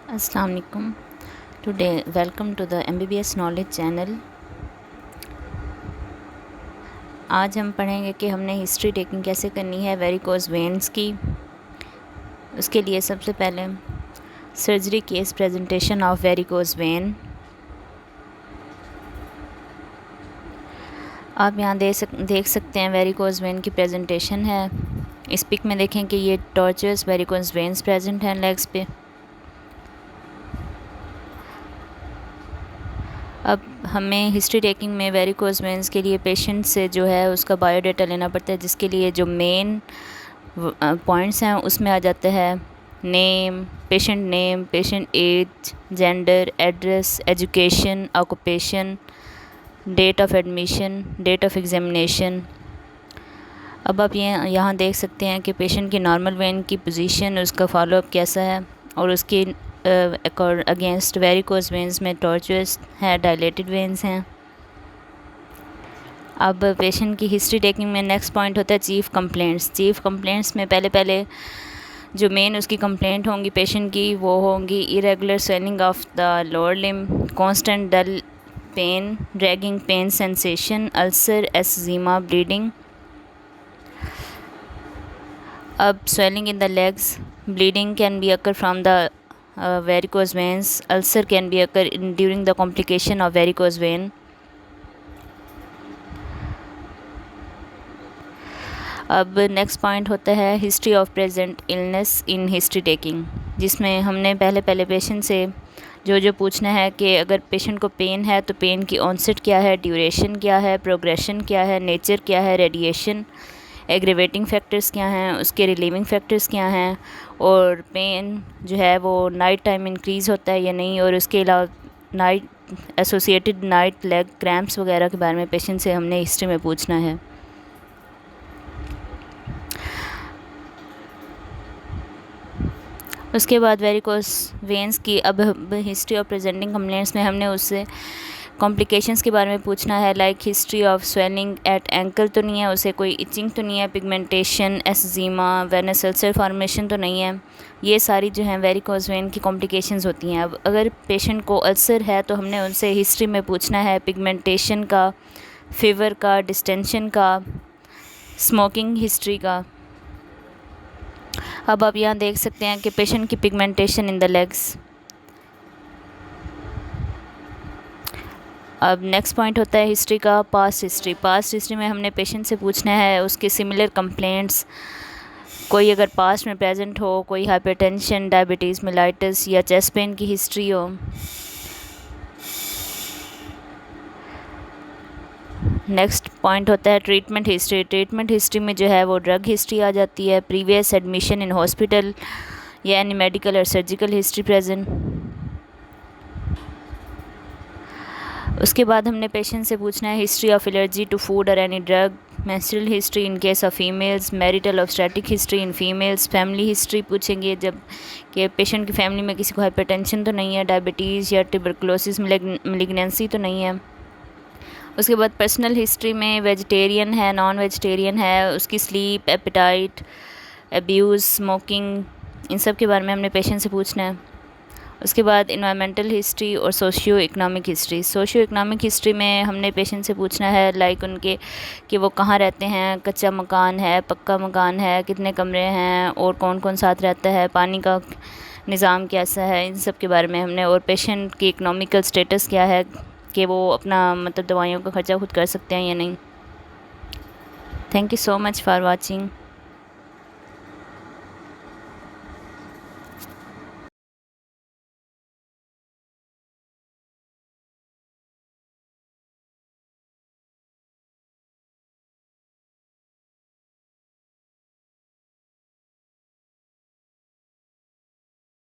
अस्सलाम वालेकुम। Today welcome to the MBBS knowledge channel. आज हम पढ़ेंगे कि हमने हिस्ट्री टेकिंग कैसे करनी है वेरिकोज वेन्स की। उसके लिए सबसे पहले surgery case presentation of varicose vein. आप यहाँ देख सकते हैं वेरिकोज वेन की प्रेजेंटेशन है। इस पिक में देखें कि ये टॉर्चर्स वेरिकोज वेन्स प्रेजेंट हैं लेग्स पे। अब हमें हिस्ट्री टेकिंग में वेरिकोज वेन्स के लिए पेशेंट से जो है उसका बायोडाटा लेना पड़ता है, जिसके लिए जो मेन पॉइंट्स हैं उसमें आ जाता है name, patient age, gender, address, education, occupation, date of admission, date of examination. अब आप यहाँ देख सकते हैं कि पेशेंट की नॉर्मल वेन की पोजीशन, उसका फॉलोअप कैसा है और उसकी अगेंस्ट वेरिकोज वेन्स में टॉर्चर्स है, डायलेटेड वेन्स हैं। अब पेशेंट की हिस्ट्री टेकिंग में नेक्स्ट पॉइंट होता है चीफ़ कंप्लेंट्स में पहले जो मेन उसकी कंप्लेंट होंगी पेशेंट की वो होंगी irregular swelling of the lower limb, constant dull pain, dragging pain sensation, ulcer, eczema, bleeding. अब swelling in the legs, bleeding can be occur from the varicose veins, ulcer can be occur during the complication of varicose vein. अब next point होता है history of present illness in history taking, जिसमें हमने पहले patient से जो पूछना है कि अगर पेशेंट को पेन है तो पेन की ऑनसेट क्या है, ड्यूरेशन क्या है, प्रोग्रेशन क्या है, नेचर क्या है, रेडिएशन, एग्रेवेटिंग फैक्टर्स क्या हैं, उसके रिलीविंग फैक्टर्स क्या हैं, और पेन जो है वो नाइट टाइम इंक्रीज़ होता है या नहीं, और उसके अलावा night associated night leg cramps वगैरह के बारे में पेशेंट से हमने हिस्ट्री में पूछना है। उसके बाद वेरिकोस वेन्स की अब हिस्ट्री ऑफ प्रेजेंटिंग कंप्लेंट्स में हमने उससे कॉम्प्लिकेशंस के बारे में पूछना है, like history of swelling at ankle तो नहीं है, उसे कोई इचिंग तो नहीं है, pigmentation, eczema, venous ulcer formation तो नहीं है। ये सारी जो हैं वेरिकोज वेन की कॉम्प्लिकेशंस होती हैं। अब अगर पेशेंट को अल्सर है तो हमने उनसे हिस्ट्री में पूछना है पिगमेंटेशन का, फीवर का, डिस्टेंशन का, स्मोकिंग हिस्ट्री का। अब आप यहाँ देख सकते हैं कि पेशेंट की पिगमेंटेशन इन द लेग्स। अब नेक्स्ट पॉइंट होता है हिस्ट्री का पास्ट हिस्ट्री में हमने पेशेंट से पूछना है उसके सिमिलर कंप्लेंट्स, कोई अगर पास्ट में प्रेजेंट हो, कोई हाइपरटेंशन, डायबिटीज़ मेलाइटिस या चेस्ट पेन की हिस्ट्री हो। नेक्स्ट पॉइंट होता है ट्रीटमेंट हिस्ट्री में जो है वो ड्रग हिस्ट्री आ जाती है, प्रीवियस एडमिशन इन हॉस्पिटल या एनी मेडिकल और सर्जिकल हिस्ट्री प्रेजेंट। उसके बाद हमने पेशेंट से पूछना है history of allergy to food और any drug, menstrual history in case of females, marital obstetric history in females, family history पूछेंगे जब कि पेशेंट की फैमिली में किसी को हाइपरटेंशन तो नहीं है, डायबिटीज़ या ट्यूबरकुलोसिस मेलिग्नेंसी तो नहीं है। उसके बाद पर्सनल हिस्ट्री में वेजिटेरियन है, नॉन वेजिटेरियन है, उसकी स्लीप, एपेटाइट, अब्यूज़, स्मोकिंग, इन सब के बारे में हमने पेशेंट से पूछना है। उसके बाद इन्वायरमेंटल हिस्ट्री और सोशियो इकनॉमिक हिस्ट्री में हमने पेशेंट से पूछना है लाइक उनके कि वो कहाँ रहते हैं, कच्चा मकान है, पक्का मकान है, कितने कमरे हैं और कौन कौन साथ रहता है, पानी का निज़ाम कैसा है, इन सब के बारे में हमने, और पेशेंट की इकनॉमिकल स्टेटस क्या है कि वो अपना मतलब दवाइयों का ख़र्चा खुद कर सकते हैं या नहीं। Thank you so much for watching.